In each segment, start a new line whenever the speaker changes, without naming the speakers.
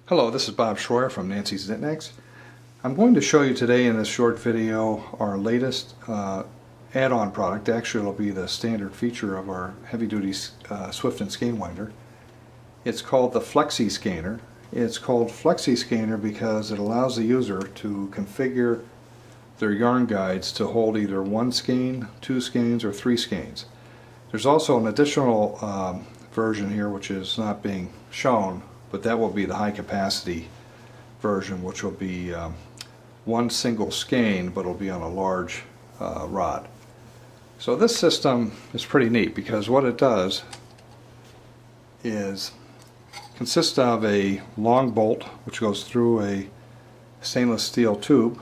Hello, this is Bob Schroyer from Nancy's Knit Knacks. I'm going to show you today in this short video our latest add-on product. Actually, it'll be the standard feature of our heavy-duty Swift and Skein-winder. It's called the Flexi-Skeiner. It's called Flexi-Skeiner because it allows the user to configure their yarn guides to hold either one skein, two skeins, or three skeins. There's also an additional version here which is not being shown, but that will be the high capacity version, which will be one single skein, but it'll be on a large rod. So this system is pretty neat because what it does is consists of a long bolt which goes through a stainless steel tube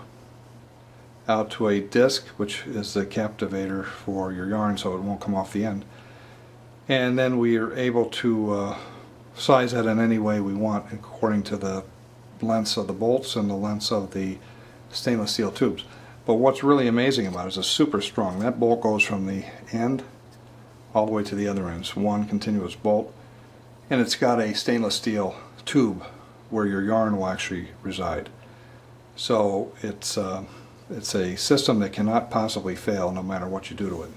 out to a disc, which is the captivator for your yarn so it won't come off the end, and then we are able to size that in any way we want according to the lengths of the bolts and the lengths of the stainless steel tubes. But what's really amazing about it is it's super strong. That bolt goes from the end all the way to the other end. It's one continuous bolt, and it's got a stainless steel tube where your yarn will actually reside. So it's a system that cannot possibly fail no matter what you do to it.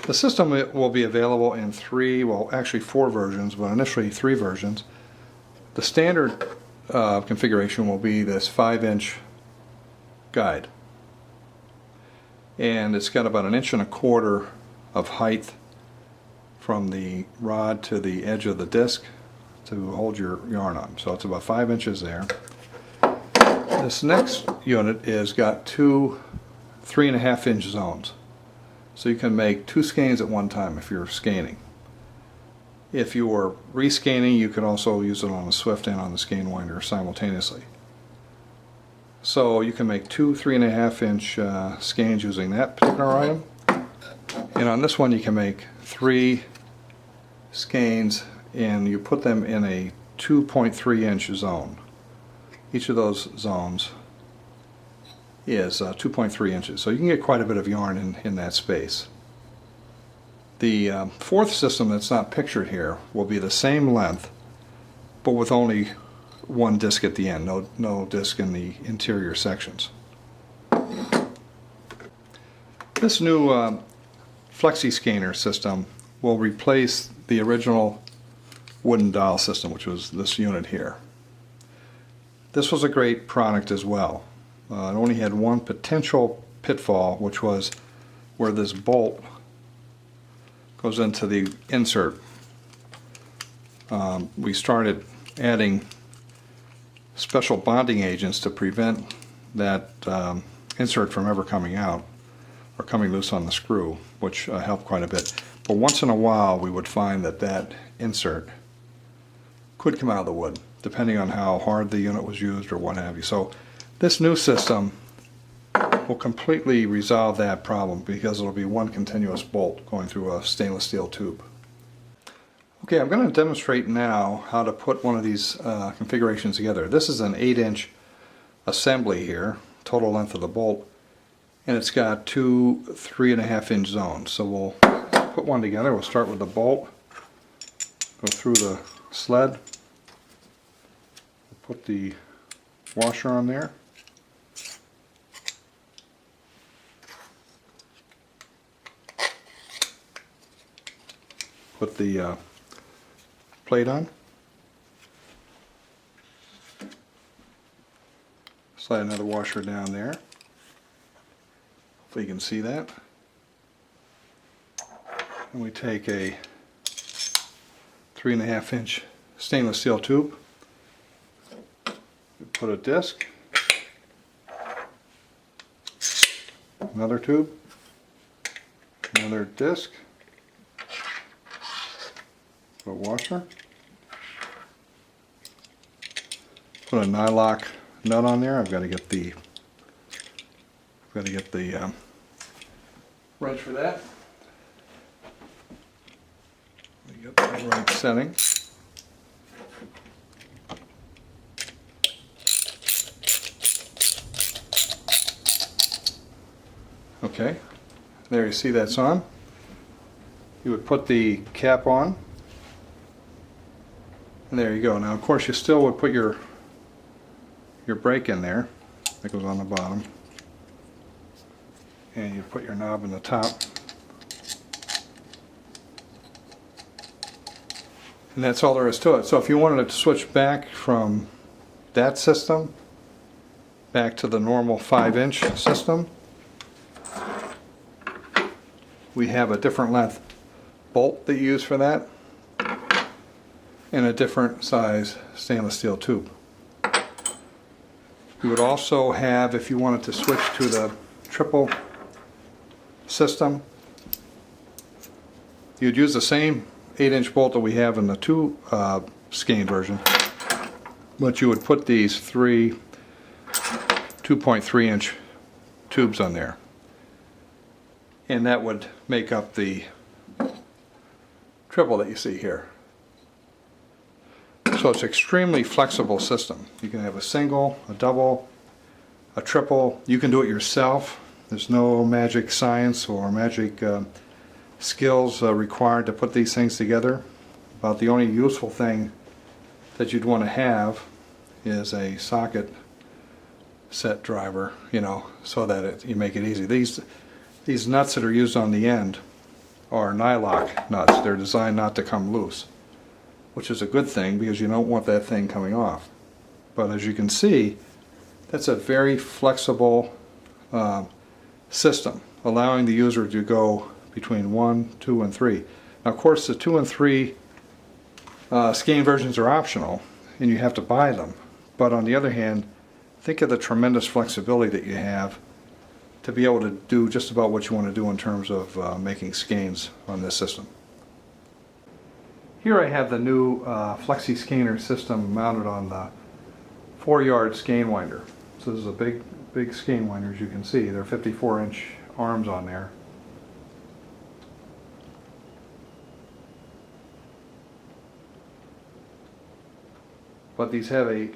The system will be available in four versions, but initially three versions. The standard configuration will be this 5-inch guide, and it's got about 1.25 inches of height from the rod to the edge of the disc to hold your yarn on. So it's about 5 inches there. This next unit is got two 3.5-inch zones. So you can make two skeins at one time if you're skeining. If you are reskeining, you can also use it on the Swift and on the Skein-winder simultaneously. So you can make two 3.5-inch skeins using that particular item. And on this one you can make three skeins, and you put them in a 2.3-inch zone. Each of those zones is 2.3 inches, so you can get quite a bit of yarn in that space. The fourth system that's not pictured here will be the same length, but with only one disc at the end, no disc in the interior sections. This new Flexi-Skeiner system will replace the original wooden dowel system, which was this unit here. This was a great product as well. It only had one potential pitfall, which was where this bolt goes into the insert. We started adding special bonding agents to prevent that insert from ever coming out or coming loose on the screw, which helped quite a bit. But once in a while we would find that insert could come out of the wood, depending on how hard the unit was used or what have you. So this new system will completely resolve that problem because it'll be one continuous bolt going through a stainless steel tube. Okay, I'm going to demonstrate now how to put one of these configurations together. This is an 8-inch assembly here, total length of the bolt, and it's got two 3.5-inch zones. So we'll put one together. We'll start with the bolt, go through the sled, put the washer on there, put the plate on, slide another washer down there. Hopefully you can see that. And we take a 3.5-inch stainless steel tube, put a disc, another tube, another disc, put a washer, put a nylock nut on there. I've got to get the wrench for that. Get the right setting. Okay, there you see that's on. You would put the cap on, And there you go. Now of course you still would put your brake in there. That goes on the bottom. And you put your knob in the top. And that's all there is to it. So if you wanted to switch back from that system back to the normal 5-inch system, we have a different length bolt that you use for that and a different size stainless steel tube. You would also have, if you wanted to switch to the triple system, you'd use the same 8-inch bolt that we have in the 2 skein version, but you would put these 3 2.3-inch tubes on there, and that would make up the triple that you see here. So it's an extremely flexible system. You can have a single, a double, a triple. You can do it yourself. There's no magic science or magic skills required to put these things together. About the only useful thing that you'd want to have is a socket set driver, you know, so that you make it easy. These nuts that are used on the end are nylock nuts. They're designed not to come loose, which is a good thing because you don't want that thing coming off. But as you can see, that's a very flexible system, allowing the user to go between 1, 2, and 3. Now of course the 2 and 3 skein versions are optional and you have to buy them, but on the other hand, think of the tremendous flexibility that you have to be able to do just about what you want to do in terms of making skeins on this system. Here I have the new Flexi-Skeiner system mounted on the 4-yard skein-winder. So this is a big skein-winder, as you can see. There are 54-inch arms on there. But these have a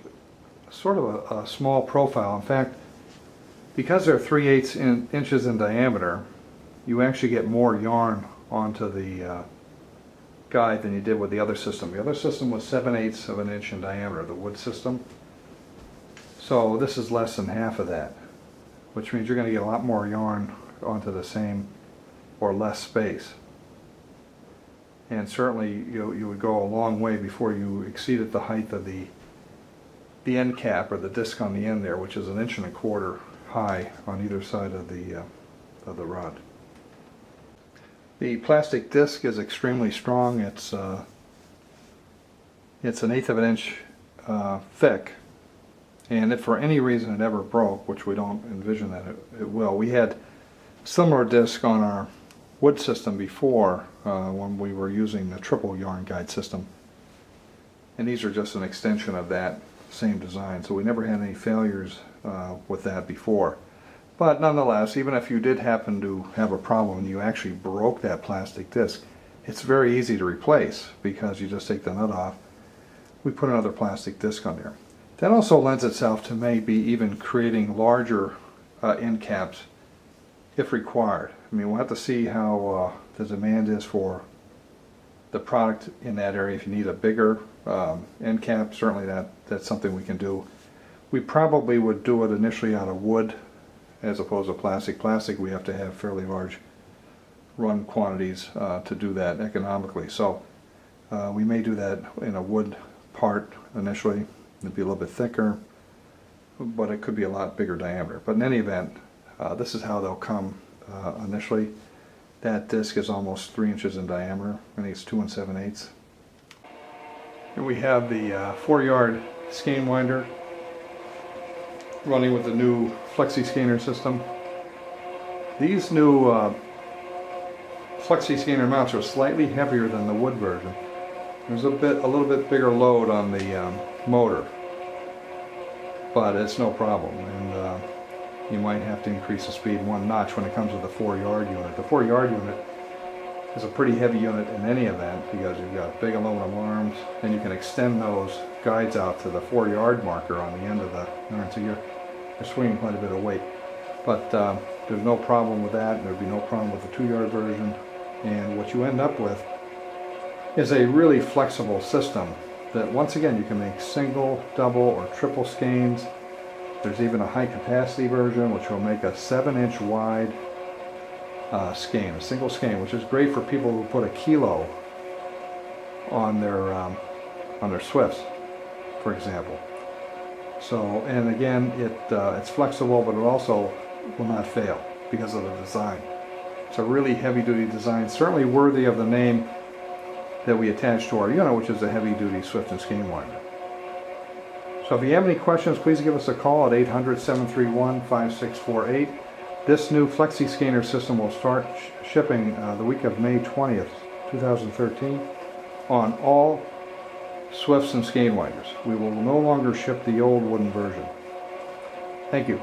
sort of a small profile. In fact, because they're 3/8 inches in diameter, you actually get more yarn onto the guide than you did with the other system. The other system was 7/8 of an inch in diameter, the wood system. So this is less than half of that, which means you're going to get a lot more yarn onto the same or less space. And certainly you would go a long way before you exceeded the height of the end cap or the disc on the end there, which is 1.25 inches high on either side of the rod. The plastic disc is extremely strong. It's 1/8 of an inch thick, and if for any reason it ever broke, which we don't envision that it will, we had similar disc on our wood system before when we were using the triple yarn guide system, and these are just an extension of that same design, so we never had any failures with that before. But nonetheless, even if you did happen to have a problem and you actually broke that plastic disc, it's very easy to replace because you just take the nut off. We put another plastic disc on there. That also lends itself to maybe even creating larger end caps if required. I mean, we'll have to see how the demand is for the product in that area. If you need a bigger end cap, certainly that's something we can do. We probably would do it initially out of wood as opposed to plastic. Plastic, we have to have fairly large run quantities to do that economically. So we may do that in a wood part initially. It'd be a little bit thicker, but it could be a lot bigger diameter. But in any event, this is how they'll come initially. That disc is almost 3 inches in diameter. I think it's 2 7/8. Here we have the 4-yard skein-winder running with the new Flexi-Skeiner system. These new Flexi-Skeiner mounts are slightly heavier than the wood version. There's a little bit bigger load on the motor, but it's no problem, and you might have to increase the speed 1 notch when it comes to the 4-yard unit. The 4-yard unit is a pretty heavy unit in any event because you've got big aluminum arms, and you can extend those guides out to the 4-yard marker on the end of the yarn, so you're swinging quite a bit of weight. But there's no problem with that. There'd be no problem with the 2-yard version, and what you end up with is a really flexible system that once again you can make single, double, or triple skeins. There's even a high capacity version which will make a 7-inch wide skein, a single skein, which is great for people who put a kilo on their Swifts, for example. So, and again, it's flexible, but it also will not fail because of the design. It's a really heavy-duty design, certainly worthy of the name that we attach to our unit, which is a heavy-duty Swift and Skein-winder. So if you have any questions, please give us a call at 800-731-5648. This new Flexi-Skeiner system will start shipping the week of May 20th, 2013 on all Swifts and Skein-winders. We will no longer ship the old wooden version. Thank you.